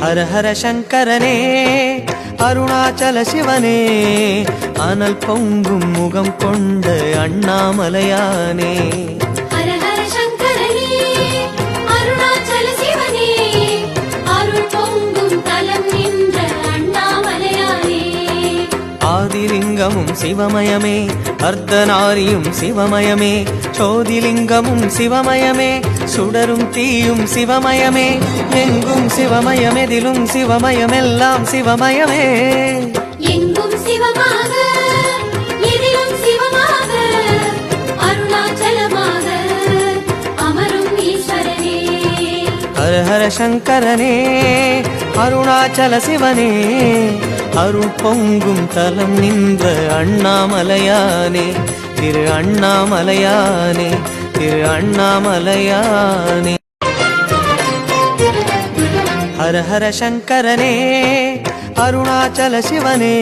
ஹர ஹர சங்கரனே அருணாச்சல சிவனே அனல் பொங்கும் முகம் கொண்ட அண்ணாமலையானே ஹர ஹர சங்கரனே அருணாச்சல சிவனே அருள் பொங்கும் தலம் நின்ற அண்ணாமலையானே ஆதிலிங்கமும் சிவமயமே அர்த்தநாரியும் சிவமயமே சோதிலிங்கமும் சிவமயமே சுடரும் தீயும் சிவமயமே எங்கும் சிவமயமெதிலும் சிவமயமெல்லாம் சிவமயமே எங்கும் சிவமாக எதிலும் சிவமாக அருணாச்சலமாக அமரும் ஈஸ்வரனே ஹர ஹர சங்கரனே அருணாச்சல சிவனே அருள் பொங்கும் தலம் நின்ற அண்ணாமலையானே திரு அண்ணாமலையானே திரு அண்ணாமலையானே ஹர ஹர சங்கரனே அருணாச்சல சிவனே